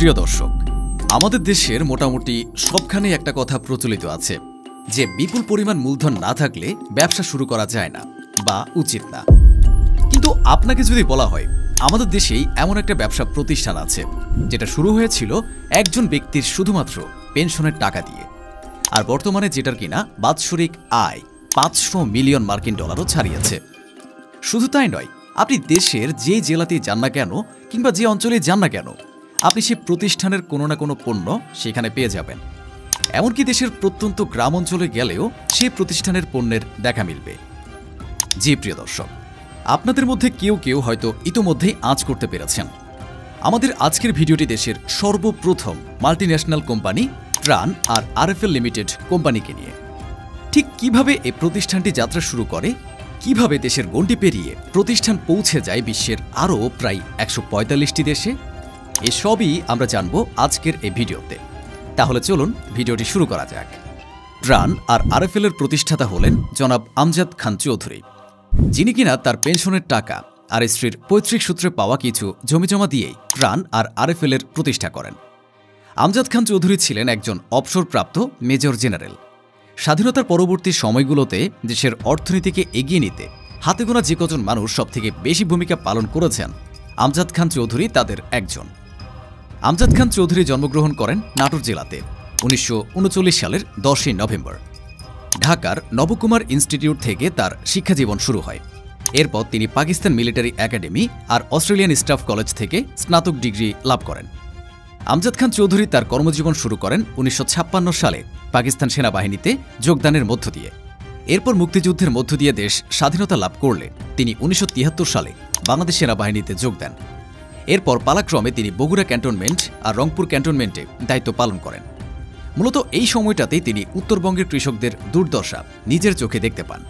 প্রিয় দর্শক, আমাদের দেশের মোটামুটি সবখানে একটা কথা প্রচলিত আছে যে বিপুল পরিমাণ মূলধন না থাকলে ব্যবসা শুরু করা যায় না বা উচিত না। কিন্তু আপনাকে যদি বলা হয় আমাদের দেশেই এমন একটা ব্যবসা প্রতিষ্ঠান আছে যেটা শুরু হয়েছিল একজন ব্যক্তির শুধুমাত্র পেনশনের টাকা দিয়ে, আর বর্তমানে যেটার কিনা বাৎসরিক আয় 500 মিলিয়ন মার্কিন ডলারও ছাড়িয়েছে। শুধু তাই নয়, আপনি দেশের যে জেলাতেই যান না কেন কিংবা যে অঞ্চলে যান না কেন, আপনি সে প্রতিষ্ঠানের কোনো না কোনো পণ্য সেখানে পেয়ে যাবেন। এমনকি দেশের প্রত্যন্ত গ্রাম অঞ্চলে গেলেও সেই প্রতিষ্ঠানের পণ্যের দেখা মিলবে। জি প্রিয় দর্শক, আপনাদের মধ্যে কেউ কেউ হয়তো ইতোমধ্যেই আঁচ করতে পেরেছেন। আমাদের আজকের ভিডিওটি দেশের সর্বপ্রথম মাল্টিন্যাশনাল কোম্পানি ট্রান আর আরএফএল লিমিটেড কোম্পানিকে নিয়ে। ঠিক কিভাবে এই প্রতিষ্ঠানটি যাত্রা শুরু করে, কিভাবে দেশের গণ্ডি পেরিয়ে প্রতিষ্ঠান পৌঁছে যায় বিশ্বের আরও প্রায় 145টি দেশে, এসবই আমরা জানব আজকের এই ভিডিওতে। তাহলে চলুন ভিডিওটি শুরু করা যাক। ট্রান আর আরএফএল এর প্রতিষ্ঠাতা হলেন জনাব আমজাদ খান চৌধুরী, যিনি কিনা তার পেনশনের টাকা আর স্ত্রীর পৈতৃক সূত্রে পাওয়া কিছু জমিজমা দিয়েই ট্রান আর আরএফএল এর প্রতিষ্ঠা করেন। আমজাদ খান চৌধুরী ছিলেন একজন অবসরপ্রাপ্ত মেজর জেনারেল। স্বাধীনতার পরবর্তী সময়গুলোতে দেশের অর্থনীতিকে এগিয়ে নিতে হাতে গোনা যে কজন মানুষ সবথেকে বেশি ভূমিকা পালন করেছেন, আমজাদ খান চৌধুরী তাদের একজন। আমজাদ খান চৌধুরী জন্মগ্রহণ করেন নাটোর জেলাতে 1939 সালের 10ই নভেম্বর। ঢাকার নবকুমার ইনস্টিটিউট থেকে তার শিক্ষাজীবন শুরু হয়। এরপর তিনি পাকিস্তান মিলিটারি একাডেমি আর অস্ট্রেলিয়ান স্টাফ কলেজ থেকে স্নাতক ডিগ্রি লাভ করেন। আমজাদ খান চৌধুরী তার কর্মজীবন শুরু করেন 1956 সালে পাকিস্তান সেনাবাহিনীতে যোগদানের মধ্য দিয়ে। এরপর মুক্তিযুদ্ধের মধ্য দিয়ে দেশ স্বাধীনতা লাভ করলে তিনি 1973 সালে বাংলাদেশ সেনাবাহিনীতে যোগ দেন। এরপর পালাক্রমে তিনি বগুড়া ক্যান্টনমেন্ট আর রংপুর ক্যান্টনমেন্টে দায়িত্ব পালন করেন। মূলত এই সময়টাতেই তিনি উত্তরবঙ্গের কৃষকদের দুর্দশা নিজের চোখে দেখতে পান।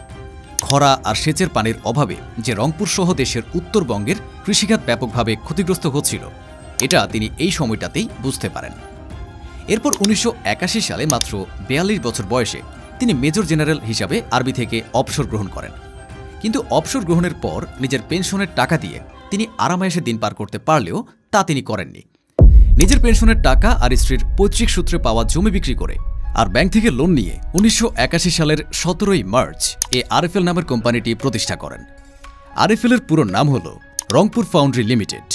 খরা আর সেচের পানির অভাবে যে রংপুর সহ দেশের উত্তরবঙ্গের কৃষিখাত ব্যাপকভাবে ক্ষতিগ্রস্ত হচ্ছিল, এটা তিনি এই সময়টাতেই বুঝতে পারেন। এরপর 1981 সালে মাত্র 42 বছর বয়সে তিনি মেজর জেনারেল হিসাবে আর্মি থেকে অবসর গ্রহণ করেন। কিন্তু অবসর গ্রহণের পর নিজের পেনশনের টাকা দিয়ে তিনি আরামায়েশে দিন পার করতে পারলেও তা তিনি করেননি। নিজের পেনশনের টাকা আর স্ত্রীর পৈতৃক সূত্রে পাওয়া জমি বিক্রি করে আর ব্যাংক থেকে লোন নিয়ে 1981 সালের 17ই মার্চ এ আরএফএল নামের কোম্পানিটি প্রতিষ্ঠা করেন। আরএফএল এর পুরো নাম হল রংপুর ফাউন্ড্রি লিমিটেড।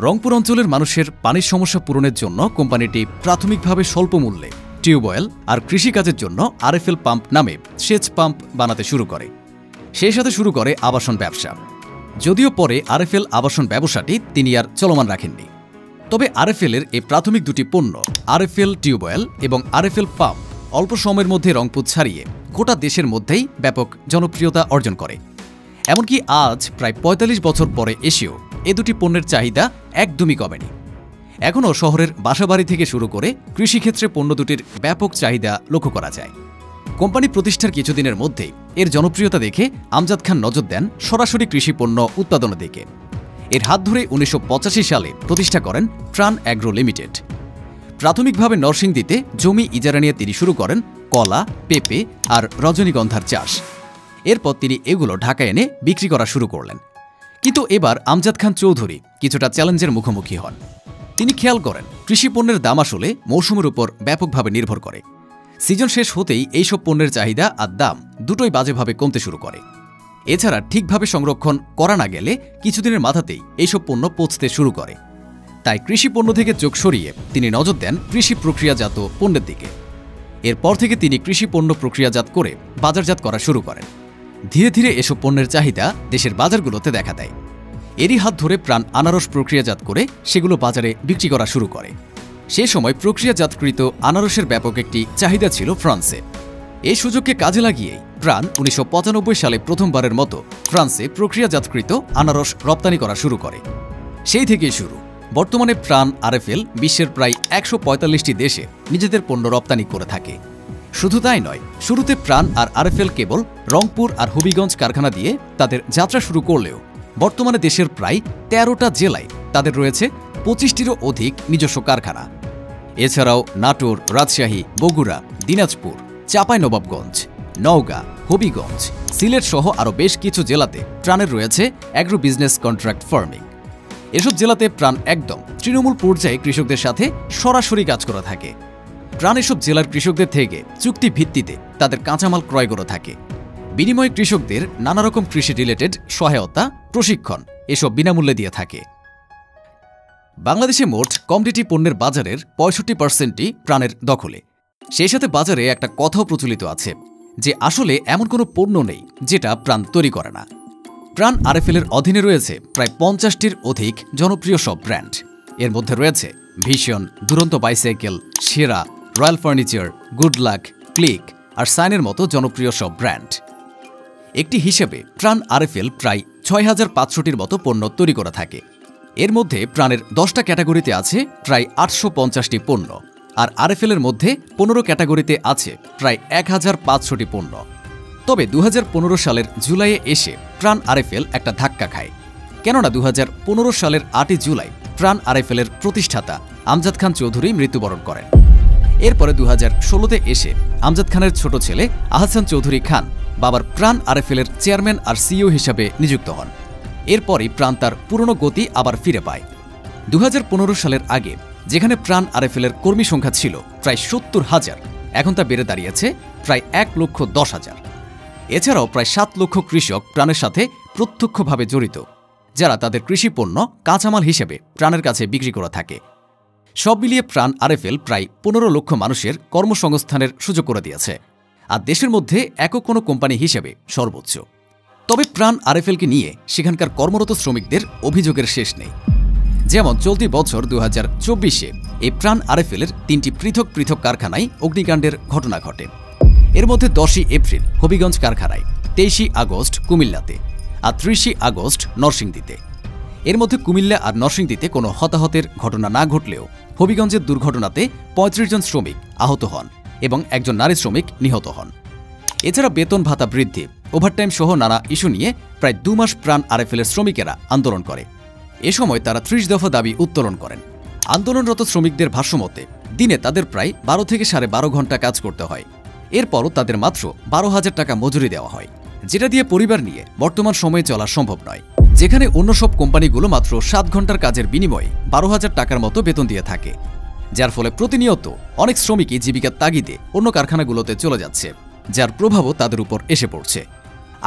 রংপুর অঞ্চলের মানুষের পানির সমস্যা পূরণের জন্য কোম্পানিটি প্রাথমিকভাবে স্বল্প মূল্যে টিউবওয়েল আর কৃষিকাজের জন্য আরএফএল পাম্প নামে সেচ পাম্প বানাতে শুরু করে। সেই সাথে শুরু করে আবাসন ব্যবসা। যদিও পরে আরএফএল আবাসন ব্যবসাটি তিনি আর চলমান রাখেননি। তবে আরএফএল এর এই প্রাথমিক দুটি পণ্য আরএফএল টিউবওয়েল এবং আরএফএল পাম্প অল্প সময়ের মধ্যে রংপুর ছাড়িয়ে গোটা দেশের মধ্যেই ব্যাপক জনপ্রিয়তা অর্জন করে। এমনকি আজ প্রায় 45 বছর পরে এসেও এ দুটি পণ্যের চাহিদা একদমই কমেনি। এখনও শহরের বাসাবাড়ি থেকে শুরু করে কৃষিক্ষেত্রে পণ্য দুটির ব্যাপক চাহিদা লক্ষ্য করা যায়। কোম্পানি প্রতিষ্ঠার কিছুদিনের মধ্যেই এর জনপ্রিয়তা দেখে আমজাদ খান নজর দেন সরাসরি কৃষি পণ্য উৎপাদনের দিকে। এর হাত ধরে 1985 সালে প্রতিষ্ঠা করেন ট্রান অ্যাগ্রো লিমিটেড। প্রাথমিকভাবে নরসিংদীতে জমি ইজারা নিয়ে তিনি শুরু করেন কলা, পেঁপে আর রজনীগন্ধার চাষ। এরপর তিনি এগুলো ঢাকায় এনে বিক্রি করা শুরু করলেন। কিন্তু এবার আমজাদ খান চৌধুরী কিছুটা চ্যালেঞ্জের মুখোমুখি হন। তিনি খেয়াল করেন কৃষি পণ্যের দাম আসলে মৌসুমের উপর ব্যাপকভাবে নির্ভর করে। সিজন শেষ হতেই এইসব পণ্যের চাহিদা আর দাম দুটোই বাজেভাবে কমতে শুরু করে। এছাড়া ঠিকভাবে সংরক্ষণ করা না গেলে কিছুদিনের মাথাতেই এইসব পণ্য পচতে শুরু করে। তাই কৃষি পণ্য থেকে চোখ সরিয়ে তিনি নজর দেন কৃষি প্রক্রিয়াজাত পণ্যের দিকে। এরপর থেকে তিনি কৃষি পণ্য প্রক্রিয়াজাত করে বাজারজাত করা শুরু করেন। ধীরে ধীরে এসব পণ্যের চাহিদা দেশের বাজারগুলোতে দেখা দেয়। এরই হাত ধরে প্রাণ আনারস প্রক্রিয়াজাত করে সেগুলো বাজারে বিক্রি করা শুরু করে। সে সময় প্রক্রিয়াজাতকৃত আনারসের ব্যাপক একটি চাহিদা ছিল ফ্রান্সে। এই সুযোগকে কাজে লাগিয়েই প্রাণ 1995 সালে প্রথমবারের মতো ফ্রান্সে প্রক্রিয়াজাতকৃত আনারস রপ্তানি করা শুরু করে। সেই থেকেই শুরু। বর্তমানে প্রাণ আরএফএল বিশ্বের প্রায় 145টি দেশে নিজেদের পণ্য রপ্তানি করে থাকে। শুধু তাই নয়, শুরুতে প্রাণ আর আরএফএল কেবল রংপুর আর হবিগঞ্জ কারখানা দিয়ে তাদের যাত্রা শুরু করলেও বর্তমানে দেশের প্রায় 13টা জেলায় তাদের রয়েছে 25টিরও অধিক নিজস্ব কারখানা। এছাড়াও নাটোর, রাজশাহী, বগুড়া, দিনাজপুর, চাঁপাইনবাবগঞ্জ, নওগাঁ, হবিগঞ্জ, সিলেট সহ আরও বেশ কিছু জেলাতে ট্রানের রয়েছে অ্যাগ্রো বিজনেস কন্ট্রাক্ট ফার্মিং। এসব জেলাতে প্রাণ একদম তৃণমূল পর্যায়ে কৃষকদের সাথে সরাসরি কাজ করে থাকে। প্রাণ এসব জেলার কৃষকদের থেকে চুক্তি ভিত্তিতে তাদের কাঁচামাল ক্রয় করে থাকে। বিনিময়ে কৃষকদের নানা রকম কৃষি রিলেটেড সহায়তা, প্রশিক্ষণ এসব বিনামূল্যে দিয়ে থাকে। বাংলাদেশে মোট কমোডিটি পণ্যের বাজারের 65%ই প্রাণের দখলে। সেই সাথে বাজারে একটা কথাও প্রচলিত আছে যে আসলে এমন কোনো পণ্য নেই যেটা প্রাণ তৈরি করে না। প্রাণ আরএফএল এর অধীনে রয়েছে প্রায় 50টির অধিক জনপ্রিয় সব ব্র্যান্ড। এর মধ্যে রয়েছে ভিশন, দুরন্ত বাইসাইকেল, সেরা, royal furniture, good luck, click আর সাইনের মতো জনপ্রিয় সব ব্র্যান্ড। একটি হিসেবে প্রাণ আরএফএল প্রায় 6500টির মতো পণ্য তৈরি করে থাকে। এর মধ্যে প্রাণের 10টা ক্যাটাগরিতে আছে প্রায় 850টি পণ্য, আর আরএফএল এর মধ্যে 15 ক্যাটাগরিতে আছে প্রায় 1500টি পণ্য। তবে 2015 সালের জুলাইয়ে এসে প্রাণ আরএফএল একটা ধাক্কা খায়, কেননা 2015 সালের 8ই জুলাই প্রাণ আরএফএল এর প্রতিষ্ঠাতা আমজাদ খান চৌধুরী মৃত্যুবরণ করেন। এরপরে 2016তে এসে আমজাদ খানের ছোট ছেলে আহসান চৌধুরী খান বাবার প্রাণ আরএফএল এর চেয়ারম্যান আর সিইও হিসাবে নিযুক্ত হন। এরপরই প্রাণ তার পুরনো গতি আবার ফিরে পায়। 2015 সালের আগে যেখানে প্রাণ আরএফএল এর কর্মী সংখ্যা ছিল প্রায় 70,000, এখন তা বেড়ে দাঁড়িয়েছে প্রায় 1,10,000। এছাড়াও প্রায় 7 লক্ষ কৃষক প্রাণের সাথে প্রত্যক্ষভাবে জড়িত, যারা তাদের কৃষি পণ্য কাঁচামাল হিসেবে প্রাণের কাছে বিক্রি করে থাকে। সব মিলিয়ে প্রাণ আরএফএল প্রায় 15 লক্ষ মানুষের কর্মসংস্থানের সুযোগ করে দিয়েছে, আর দেশের মধ্যে একক কোনো কোম্পানি হিসেবে সর্বোচ্চ। তবে প্রাণ আরএফএলকে নিয়ে সেখানকার কর্মরত শ্রমিকদের অভিযোগের শেষ নেই। যেমন চলতি বছর 2024-এ এই প্রাণ আরএফএল এর 3টি পৃথক পৃথক কারখানায় অগ্নিকাণ্ডের ঘটনা ঘটে। এর মধ্যে 10ই এপ্রিল হবিগঞ্জ কারখানায়, 23 আগস্ট কুমিল্লাতে আর 30 আগস্ট নরসিংদীতে। এর মধ্যে কুমিল্লা আর নরসিংদীতে কোনো হতাহতের ঘটনা না ঘটলেও হবিগঞ্জের দুর্ঘটনাতে 35 জন শ্রমিক আহত হন এবং একজন নারী শ্রমিক নিহত হন। এছাড়া বেতন ভাতা বৃদ্ধি, ওভারটাইম সহ নানা ইস্যু নিয়ে প্রায় 2 মাস প্রাণ আরএফএল এর শ্রমিকেরা আন্দোলন করে। এ সময় তারা 30 দফা দাবি উত্তোলন করেন। আন্দোলনরত শ্রমিকদের ভাষ্যমতে দিনে তাদের প্রায় 12 থেকে 12.5 ঘন্টা কাজ করতে হয়। এরপরও তাদের মাত্র 12,000 টাকা মজুরি দেওয়া হয়, যেটা দিয়ে পরিবার নিয়ে বর্তমান সময়ে চলা সম্ভব নয়। যেখানে অন্য সব কোম্পানিগুলো মাত্র 7 ঘন্টার কাজের বিনিময়ে 12,000 টাকার মতো বেতন দিয়ে থাকে, যার ফলে প্রতিনিয়ত অনেক শ্রমিকই জীবিকার তাগিদে অন্য কারখানাগুলোতে চলে যাচ্ছে, যার প্রভাবও তাদের উপর এসে পড়ছে।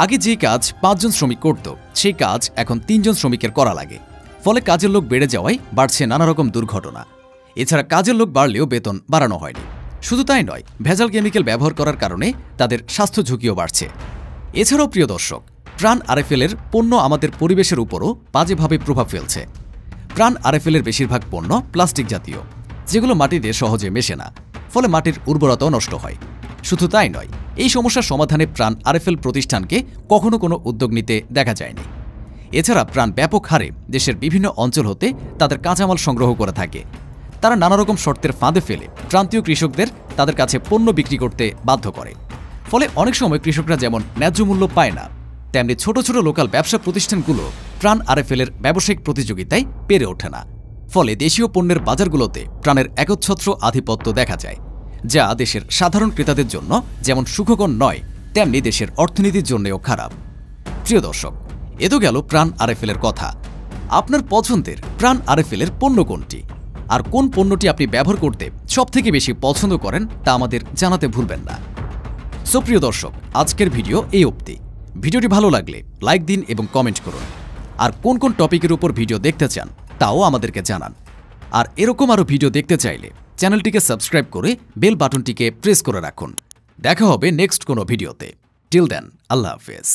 আগে যে কাজ 5 জন শ্রমিক করত, সেই কাজ এখন 3 জন শ্রমিকের করা লাগে। ফলে কাজের লোক বেড়ে যাওয়ায় বাড়ছে নানা রকম দুর্ঘটনা। এছাড়া কাজের লোক বাড়লেও বেতন বাড়ানো হয়নি। শুধু তাই নয়, ভেজাল কেমিক্যাল ব্যবহার করার কারণে তাদের স্বাস্থ্য ঝুঁকিও বাড়ছে। এছাড়াও প্রিয় দর্শক, প্রাণ আরএফএল এর পণ্য আমাদের পরিবেশের উপরও বাজেভাবে প্রভাব ফেলছে। প্রাণ আরএফএল এর বেশিরভাগ পণ্য প্লাস্টিক জাতীয়, যেগুলো মাটিতে সহজে মেশে না, ফলে মাটির উর্বরতাও নষ্ট হয়। শুধু তাই নয়, এই সমস্যার সমাধানে প্রাণ আরএফএল প্রতিষ্ঠানকে কখনো কোনো উদ্যোগ নিতে দেখা যায়নি। এছাড়া প্রাণ ব্যাপক হারে দেশের বিভিন্ন অঞ্চল হতে তাদের কাঁচামাল সংগ্রহ করে থাকে। তারা নানা রকম শর্তের ফাঁদে ফেলে প্রান্তীয় কৃষকদের তাদের কাছে পণ্য বিক্রি করতে বাধ্য করে। ফলে অনেক সময় কৃষকরা যেমন ন্যায্য মূল্য পায় না, তেমনি ছোট ছোট লোকাল ব্যবসা প্রতিষ্ঠানগুলো প্রাণ আরএফএল এর ব্যবসায়িক প্রতিযোগিতায় পেরে ওঠে না। ফলে দেশীয় পণ্যের বাজারগুলোতে প্রাণের একচ্ছত্র আধিপত্য দেখা যায়, যা দেশের সাধারণ ক্রেতাদের জন্য যেমন সুখকর নয়, তেমনি দেশের অর্থনীতির জন্যও খারাপ। প্রিয় দর্শক, এ তো গেল প্রাণ আরএফএল এর কথা। আপনার পছন্দের প্রাণ আরএফএল এর পণ্য কোনটি, আর কোন পণ্যটি আপনি ব্যবহার করতে সবথেকে বেশি পছন্দ করেন তা আমাদের জানাতে ভুলবেন না। সো প্রিয় দর্শক, আজকের ভিডিও এই অবধি। ভিডিওটি ভালো লাগলে লাইক দিন এবং কমেন্ট করুন। আর কোন কোন টপিকের উপর ভিডিও দেখতে চান তাও আমাদেরকে জানান। আর এরকম আরও ভিডিও দেখতে চাইলে চ্যানেলটিকে সাবস্ক্রাইব করে বেল বাটনটিকে প্রেস করে রাখুন। দেখা হবে নেক্সট কোনো ভিডিওতে। টিল দেন, আল্লাহ হাফেজ।